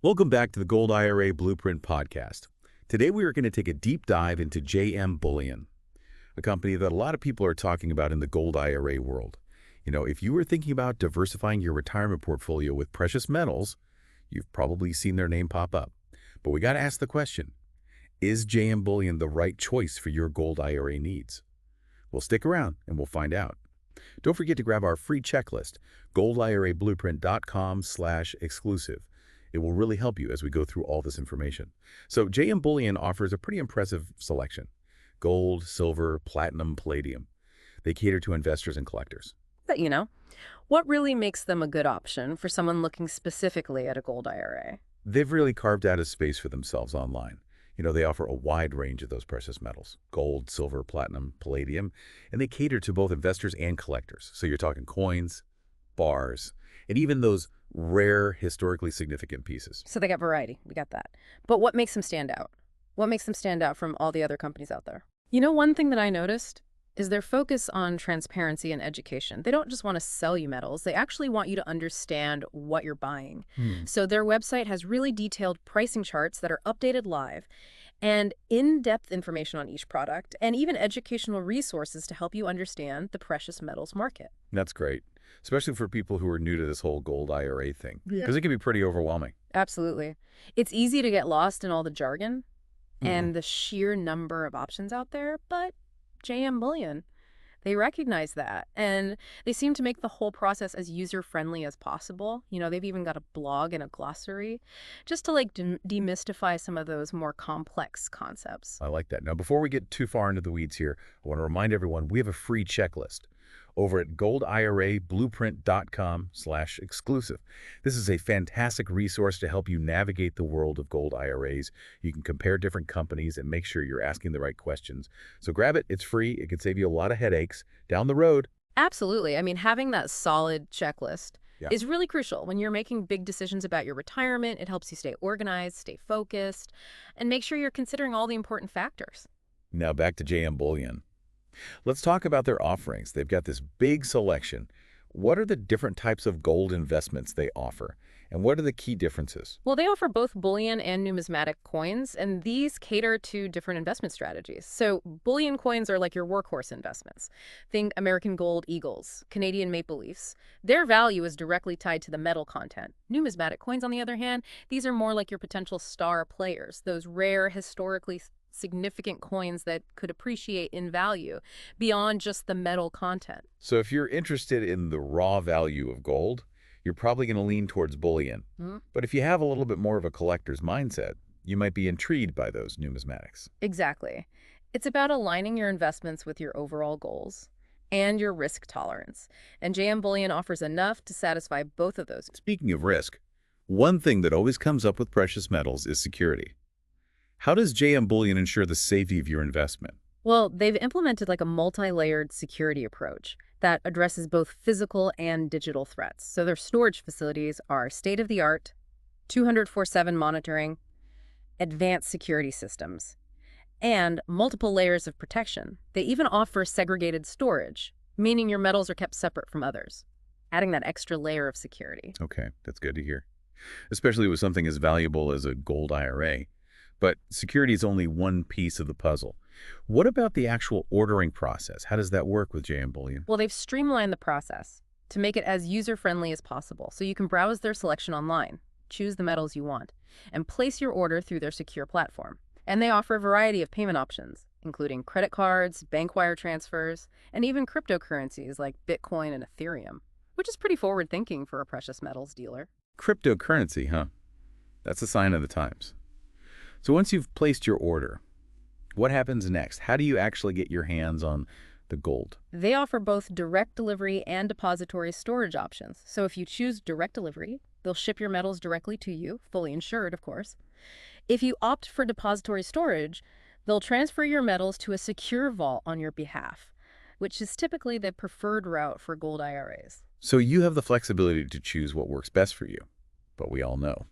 Welcome back to the Gold IRA Blueprint Podcast. Today we are going to take a deep dive into JM Bullion, a company that a lot of people are talking about in the Gold IRA world. If you were thinking about diversifying your retirement portfolio with precious metals, you've probably seen their name pop up. But we got to ask the question, is JM Bullion the right choice for your Gold IRA needs? Well, stick around and we'll find out. Don't forget to grab our free checklist, goldirablueprint.com/exclusive. It will really help you as we go through all this information. So JM Bullion offers a pretty impressive selection: gold, silver, platinum, palladium. They cater to investors and collectors. But what really makes them a good option for someone looking specifically at a gold IRA? They've really carved out a space for themselves online. They offer a wide range of those precious metals: gold, silver, platinum, palladium, and they cater to both investors and collectors. So you're talking coins, bars, and even those rare, historically significant pieces. So they got variety. We got that. But what makes them stand out? What makes them stand out from all the other companies out there? One thing that I noticed is their focus on transparency and education. They don't just want to sell you metals. They actually want you to understand what you're buying. So their website has really detailed pricing charts that are updated live and in-depth information on each product and even educational resources to help you understand the precious metals market. That's great, especially for people who are new to this whole gold IRA thing, Yeah. because it can be pretty overwhelming. Absolutely. It's easy to get lost in all the jargon and the sheer number of options out there, but JM Bullion, they recognize that, and they seem to make the whole process as user-friendly as possible. They've even got a blog and a glossary just to demystify some of those more complex concepts. I like that. Now, before we get too far into the weeds here, I want to remind everyone we have a free checklist over at goldirablueprint.com/exclusive. This is a fantastic resource to help you navigate the world of gold IRAs. You can compare different companies and make sure you're asking the right questions. So grab it. It's free. It can save you a lot of headaches down the road. Absolutely. Having that solid checklist Yeah. is really crucial when you're making big decisions about your retirement. It helps you stay organized, stay focused, and make sure you're considering all the important factors. Now back to JM Bullion. Let's talk about their offerings. They've got this big selection. What are the different types of gold investments they offer? And what are the key differences? Well, they offer both bullion and numismatic coins, and these cater to different investment strategies. So bullion coins are like your workhorse investments. Think American Gold Eagles, Canadian Maple Leafs. Their value is directly tied to the metal content. Numismatic coins, on the other hand, these are more like your potential star players, those rare, historically significant coins that could appreciate in value beyond just the metal content. So if you're interested in the raw value of gold, you're probably going to lean towards bullion. But if you have a little bit more of a collector's mindset, you might be intrigued by those numismatics. Exactly. It's about aligning your investments with your overall goals and your risk tolerance. And JM Bullion offers enough to satisfy both of those. Speaking of risk, one thing that always comes up with precious metals is security. How does JM Bullion ensure the safety of your investment? Well, they've implemented like a multi-layered security approach that addresses both physical and digital threats. So their storage facilities are state-of-the-art, 24/7 monitoring, advanced security systems, and multiple layers of protection. They even offer segregated storage, meaning your metals are kept separate from others, adding that extra layer of security. Okay, that's good to hear, especially with something as valuable as a gold IRA. But security is only one piece of the puzzle. What about the actual ordering process? How does that work with JM Bullion? Well, they've streamlined the process to make it as user-friendly as possible, so you can browse their selection online, choose the metals you want, and place your order through their secure platform. And they offer a variety of payment options, including credit cards, bank wire transfers, and even cryptocurrencies like Bitcoin and Ethereum, which is pretty forward-thinking for a precious metals dealer. Cryptocurrency, huh? That's a sign of the times. So once you've placed your order, what happens next? How do you actually get your hands on the gold? They offer both direct delivery and depository storage options. So if you choose direct delivery, they'll ship your metals directly to you, fully insured, of course. If you opt for depository storage, they'll transfer your metals to a secure vault on your behalf, which is typically the preferred route for gold IRAs. So you have the flexibility to choose what works best for you. But we all know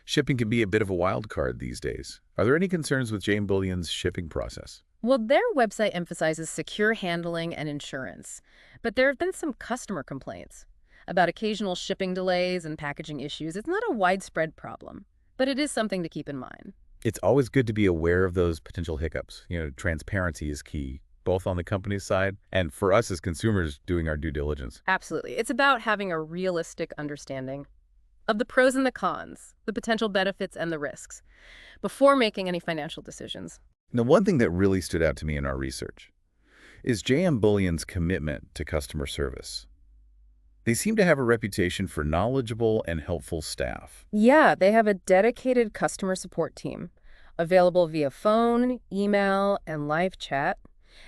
shipping can be a bit of a wild card these days. Are there any concerns with JM Bullion's shipping process? Well, their website emphasizes secure handling and insurance, but there have been some customer complaints about occasional shipping delays and packaging issues. It's not a widespread problem, but it is something to keep in mind. It's always good to be aware of those potential hiccups. Transparency is key, both on the company's side and for us as consumers doing our due diligence. Absolutely. It's about having a realistic understanding of the pros and the cons, the potential benefits and the risks, before making any financial decisions. Now, one thing that really stood out to me in our research is JM Bullion's commitment to customer service. They seem to have a reputation for knowledgeable and helpful staff. Yeah, they have a dedicated customer support team, available via phone, email, and live chat.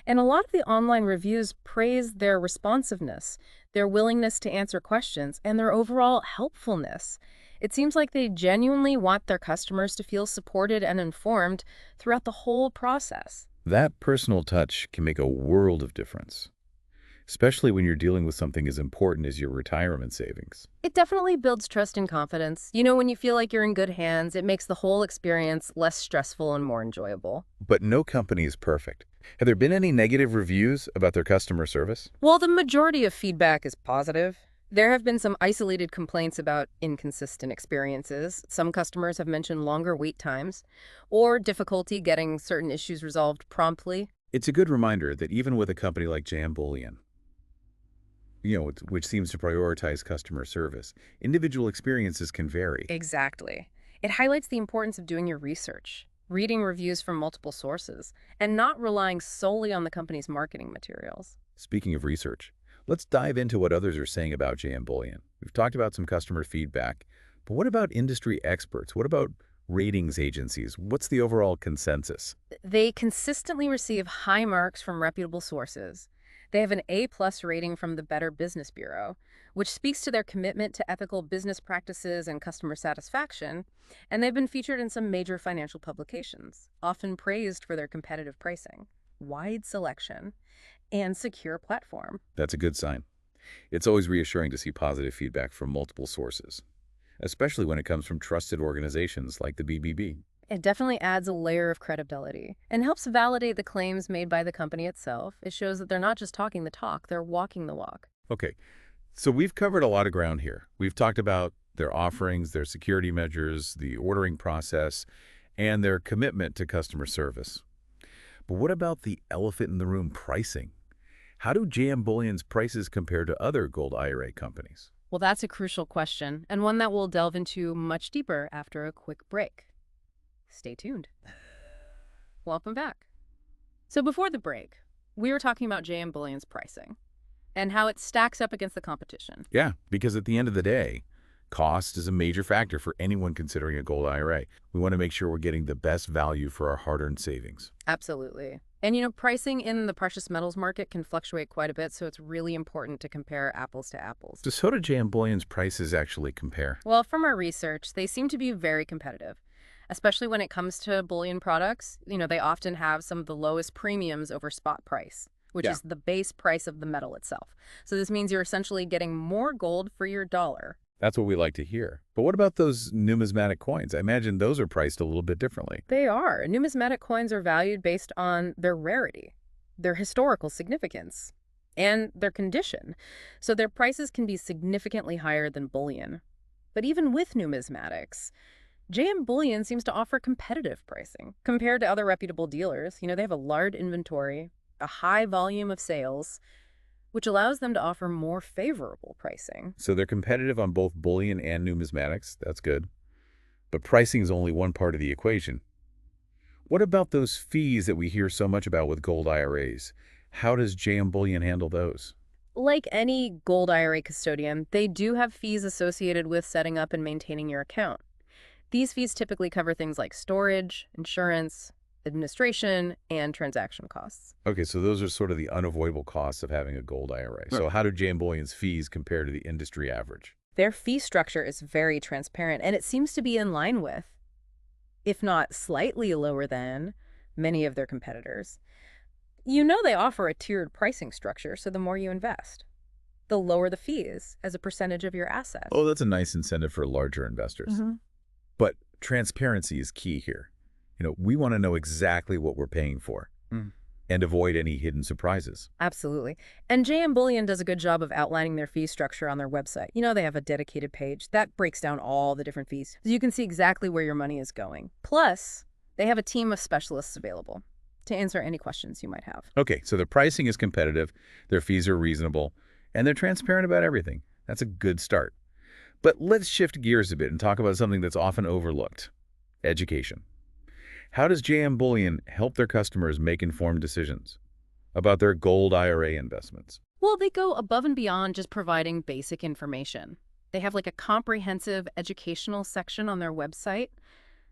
And a lot of the online reviews praise their responsiveness, their willingness to answer questions, and their overall helpfulness. It seems like they genuinely want their customers to feel supported and informed throughout the whole process. That personal touch can make a world of difference, especially when you're dealing with something as important as your retirement savings. It definitely builds trust and confidence. When you feel like you're in good hands, it makes the whole experience less stressful and more enjoyable. But no company is perfect. Have there been any negative reviews about their customer service? While the majority of feedback is positive, there have been some isolated complaints about inconsistent experiences. Some customers have mentioned longer wait times or difficulty getting certain issues resolved promptly. It's a good reminder that even with a company like JM Bullion, which seems to prioritize customer service, individual experiences can vary. Exactly. It highlights the importance of doing your research, reading reviews from multiple sources, and not relying solely on the company's marketing materials. Speaking of research, let's dive into what others are saying about JM Bullion. We've talked about some customer feedback, but what about industry experts? What about ratings agencies? What's the overall consensus? They consistently receive high marks from reputable sources. They have an A+ rating from the Better Business Bureau, which speaks to their commitment to ethical business practices and customer satisfaction, and they've been featured in some major financial publications, often praised for their competitive pricing, wide selection, and secure platform. That's a good sign. It's always reassuring to see positive feedback from multiple sources, especially when it comes from trusted organizations like the BBB. It definitely adds a layer of credibility and helps validate the claims made by the company itself. It shows that they're not just talking the talk, they're walking the walk. Okay, so we've covered a lot of ground here. We've talked about their offerings, their security measures, the ordering process, and their commitment to customer service. But what about the elephant in the room, pricing? How do JM Bullion's prices compare to other gold IRA companies? Well, that's a crucial question, and one that we'll delve into much deeper after a quick break. Stay tuned. Welcome back. So before the break, we were talking about JM Bullion's pricing and how it stacks up against the competition. Yeah, because at the end of the day, cost is a major factor for anyone considering a gold IRA. We want to make sure we're getting the best value for our hard-earned savings. Absolutely. And pricing in the precious metals market can fluctuate quite a bit, so it's really important to compare apples to apples. So how do JM Bullion's prices actually compare? Well, from our research, they seem to be very competitive, especially when it comes to bullion products. They often have some of the lowest premiums over spot price, which is the base price of the metal itself. So this means you're essentially getting more gold for your dollar. That's what we like to hear. But what about those numismatic coins? I imagine those are priced a little bit differently. They are. Numismatic coins are valued based on their rarity, their historical significance, and their condition. So their prices can be significantly higher than bullion. But even with numismatics, JM Bullion seems to offer competitive pricing compared to other reputable dealers. They have a large inventory, a high volume of sales, which allows them to offer more favorable pricing. So they're competitive on both bullion and numismatics. That's good. But pricing is only one part of the equation. What about those fees that we hear so much about with gold IRAs? How does JM Bullion handle those? Like any gold IRA custodian, they do have fees associated with setting up and maintaining your account. These fees typically cover things like storage, insurance, administration, and transaction costs. Okay, so those are sort of the unavoidable costs of having a gold IRA. So how do JM Bullion's fees compare to the industry average? Their fee structure is very transparent, and it seems to be in line with, if not slightly lower than, many of their competitors. They offer a tiered pricing structure, so the more you invest, the lower the fees as a percentage of your assets. Oh, that's a nice incentive for larger investors. But transparency is key here. We want to know exactly what we're paying for. And and avoid any hidden surprises. Absolutely. And JM Bullion does a good job of outlining their fee structure on their website. They have a dedicated page that breaks down all the different fees, so you can see exactly where your money is going. Plus, they have a team of specialists available to answer any questions you might have. Okay, so the pricing is competitive, their fees are reasonable, and they're transparent about everything. That's a good start. But let's shift gears a bit and talk about something that's often overlooked: education. How does JM Bullion help their customers make informed decisions about their gold IRA investments? Well, they go above and beyond just providing basic information. They have like a comprehensive educational section on their website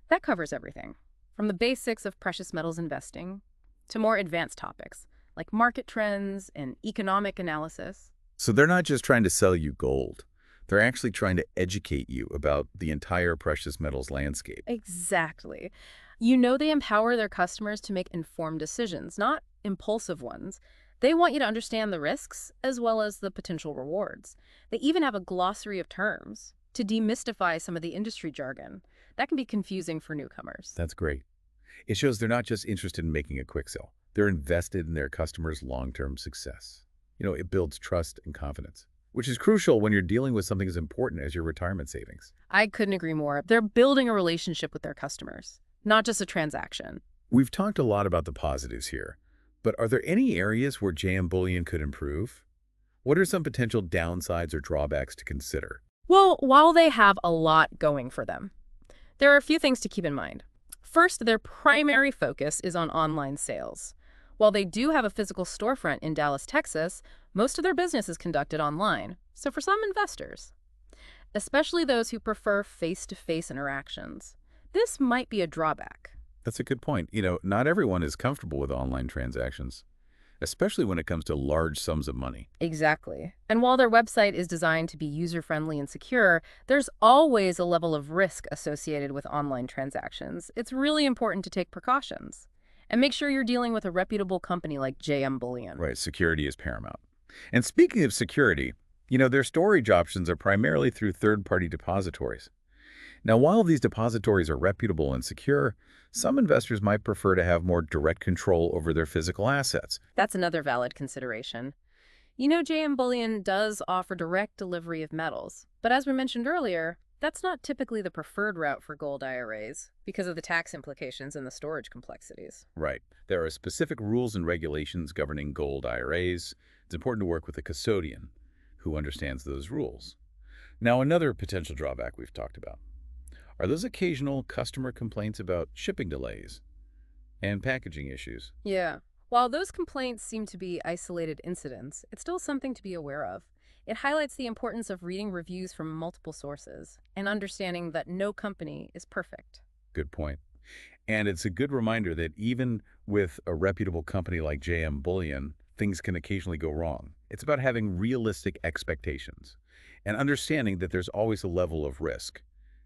that covers everything, from the basics of precious metals investing to more advanced topics like market trends and economic analysis. So they're not just trying to sell you gold. They're actually trying to educate you about the entire precious metals landscape. Exactly. They empower their customers to make informed decisions, not impulsive ones. They want you to understand the risks as well as the potential rewards. They even have a glossary of terms to demystify some of the industry jargon. That can be confusing for newcomers. That's great. It shows they're not just interested in making a quick sell. They're invested in their customers' long-term success. It builds trust and confidence, which is crucial when you're dealing with something as important as your retirement savings. I couldn't agree more. They're building a relationship with their customers, not just a transaction. We've talked a lot about the positives here, but are there any areas where JM Bullion could improve? What are some potential downsides or drawbacks to consider? Well, while they have a lot going for them, there are a few things to keep in mind. First, their primary focus is on online sales. While they do have a physical storefront in Dallas, Texas, most of their business is conducted online. So for some investors, especially those who prefer face-to-face interactions, this might be a drawback. That's a good point. Not everyone is comfortable with online transactions, especially when it comes to large sums of money. Exactly. And while their website is designed to be user-friendly and secure, there's always a level of risk associated with online transactions. It's really important to take precautions and make sure you're dealing with a reputable company like JM Bullion. Right, security is paramount. And speaking of security, their storage options are primarily through third-party depositories. Now, while these depositories are reputable and secure, some investors might prefer to have more direct control over their physical assets. That's another valid consideration. JM Bullion does offer direct delivery of metals, but as we mentioned earlier, that's not typically the preferred route for gold IRAs because of the tax implications and the storage complexities. Right. There are specific rules and regulations governing gold IRAs. It's important to work with a custodian who understands those rules. Now, another potential drawback we've talked about are those occasional customer complaints about shipping delays and packaging issues. Yeah. While those complaints seem to be isolated incidents, it's still something to be aware of. It highlights the importance of reading reviews from multiple sources and understanding that no company is perfect. Good point. And it's a good reminder that even with a reputable company like JM Bullion, things can occasionally go wrong. It's about having realistic expectations and understanding that there's always a level of risk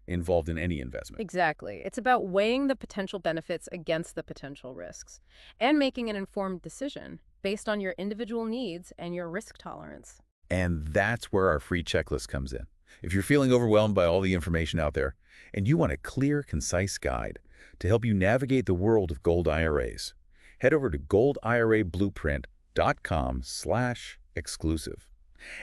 involved in any investment. Exactly. It's about weighing the potential benefits against the potential risks and making an informed decision based on your individual needs and your risk tolerance. And that's where our free checklist comes in. If you're feeling overwhelmed by all the information out there and you want a clear, concise guide to help you navigate the world of gold IRAs, head over to goldirablueprint.com/exclusive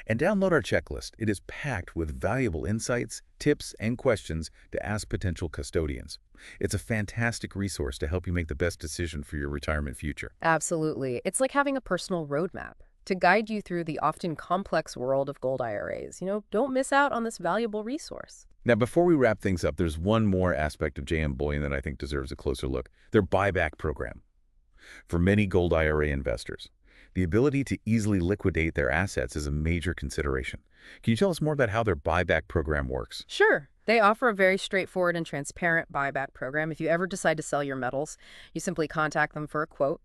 and download our checklist. It is packed with valuable insights, tips, and questions to ask potential custodians. It's a fantastic resource to help you make the best decision for your retirement future. Absolutely. It's like having a personal roadmap to guide you through the often complex world of gold IRAs. Don't miss out on this valuable resource. Now, before we wrap things up, there's one more aspect of JM Bullion that I think deserves a closer look: their buyback program. For many gold IRA investors, the ability to easily liquidate their assets is a major consideration. Can you tell us more about how their buyback program works? Sure. They offer a very straightforward and transparent buyback program. If you ever decide to sell your metals, you simply contact them for a quote,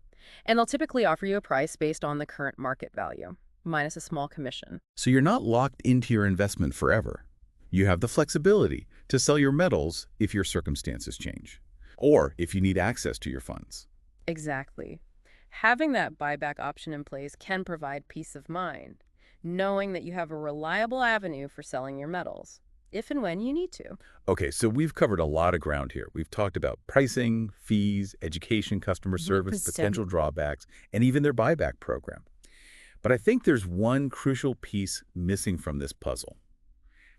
and they'll typically offer you a price based on the current market value, minus a small commission. So you're not locked into your investment forever. You have the flexibility to sell your metals if your circumstances change, or if you need access to your funds. Exactly. Having that buyback option in place can provide peace of mind, knowing that you have a reliable avenue for selling your metals. if and when you need to. Okay, so we've covered a lot of ground here. We've talked about pricing, fees, education, customer service, 100%. potential drawbacks, and even their buyback program. But I think there's one crucial piece missing from this puzzle.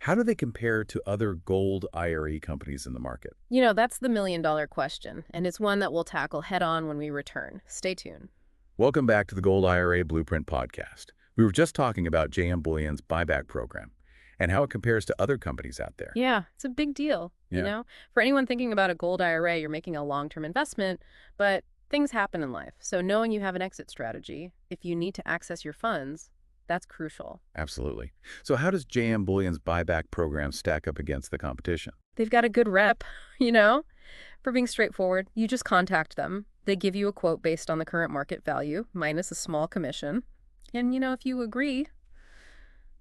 How do they compare to other gold IRA companies in the market? That's the million-dollar question, and it's one that we'll tackle head-on when we return. Stay tuned. Welcome back to the Gold IRA Blueprint podcast. We were just talking about JM Bullion's buyback program and how it compares to other companies out there. Yeah, it's a big deal, Yeah. For anyone thinking about a gold IRA, you're making a long-term investment, but things happen in life. So knowing you have an exit strategy, if you need to access your funds, that's crucial. Absolutely. So how does JM Bullion's buyback program stack up against the competition? They've got a good rep, for being straightforward. You just contact them. They give you a quote based on the current market value, minus a small commission. And, if you agree,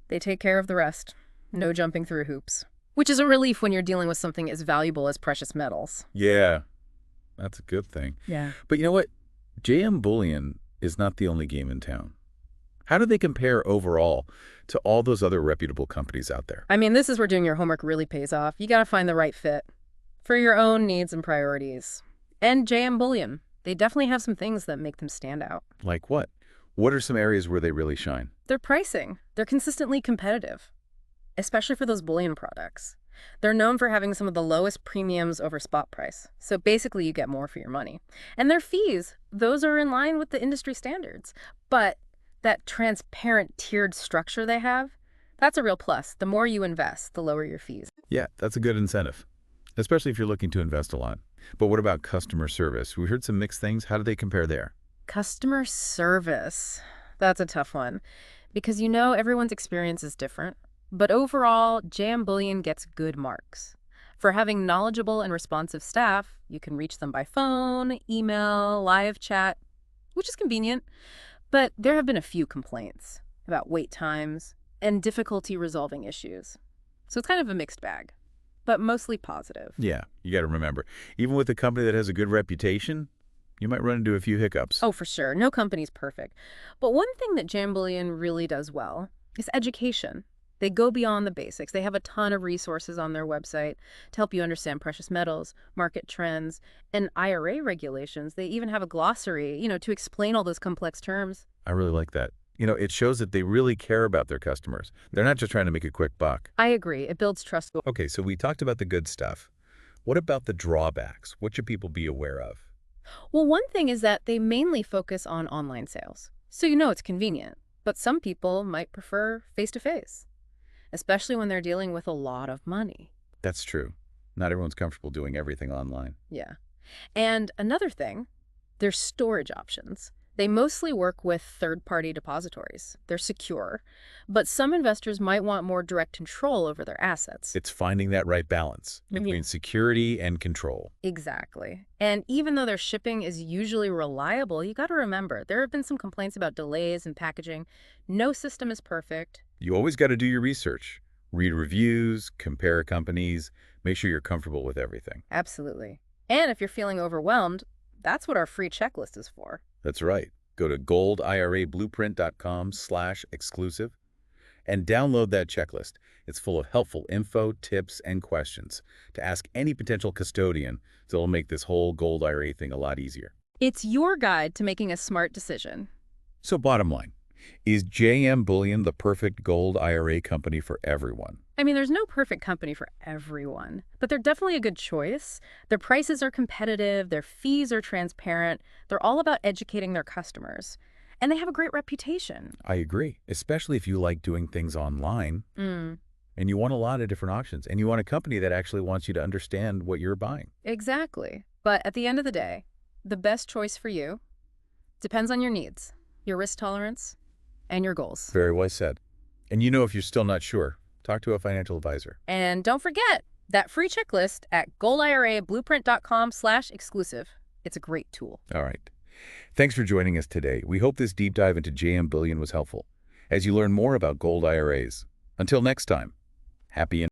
they take care of the rest. No jumping through hoops. Which is a relief when you're dealing with something as valuable as precious metals. Yeah, that's a good thing. Yeah. But you know what? JM Bullion is not the only game in town. How do they compare overall to all those other reputable companies out there? I mean, this is where doing your homework really pays off. You got to find the right fit for your own needs and priorities. And JM Bullion, they definitely have some things that make them stand out. Like what? What are some areas where they really shine? Their pricing. They're consistently competitive, especially for those bullion products. They're known for having some of the lowest premiums over spot price. So basically, you get more for your money. And their fees, those are in line with the industry standards. But that transparent tiered structure they have, that's a real plus. The more you invest, the lower your fees. Yeah, that's a good incentive, especially if you're looking to invest a lot. But what about customer service? We heard some mixed things. How do they compare there? Customer service, that's a tough one. Because everyone's experience is different. But overall, JM Bullion gets good marks. For having knowledgeable and responsive staff, you can reach them by phone, email, live chat, which is convenient. But there have been a few complaints about wait times and difficulty resolving issues. So it's kind of a mixed bag, but mostly positive. Yeah, you got to remember, even with a company that has a good reputation, you might run into a few hiccups. Oh, for sure. No company's perfect. But one thing that JM Bullion really does well is education. They go beyond the basics. They have a ton of resources on their website to help you understand precious metals, market trends, and IRA regulations. They even have a glossary, to explain all those complex terms. I really like that. It shows that they really care about their customers. They're not just trying to make a quick buck. I agree. It builds trust. Okay, so we talked about the good stuff. What about the drawbacks? What should people be aware of? Well, one thing is that they mainly focus on online sales. So it's convenient. But some people might prefer face-to-face, especially when they're dealing with a lot of money. That's true. Not everyone's comfortable doing everything online. Yeah. And another thing, there's storage options. They mostly work with third-party depositories. They're secure, but some investors might want more direct control over their assets. It's finding that right balance between security and control. Exactly. And even though their shipping is usually reliable, you got to remember, there have been some complaints about delays in packaging. No system is perfect. You always got to do your research. Read reviews, compare companies, make sure you're comfortable with everything. Absolutely. And if you're feeling overwhelmed, that's what our free checklist is for. That's right. Go to goldirablueprint.com/exclusive and download that checklist. It's full of helpful info, tips, and questions to ask any potential custodian, so it'll make this whole gold IRA thing a lot easier. It's your guide to making a smart decision. So bottom line, is JM Bullion the perfect gold IRA company for everyone? I mean, there's no perfect company for everyone, but they're definitely a good choice. Their prices are competitive, their fees are transparent, they're all about educating their customers, and they have a great reputation. I agree, especially if you like doing things online and you want a lot of different options, and you want a company that actually wants you to understand what you're buying. Exactly. But at the end of the day, the best choice for you depends on your needs, your risk tolerance, and your goals. Very well said. And if you're still not sure, talk to a financial advisor. And don't forget that free checklist at goldirablueprint.com/exclusive. It's a great tool. All right. Thanks for joining us today. We hope this deep dive into JM Bullion was helpful as you learn more about gold IRAs. Until next time, happy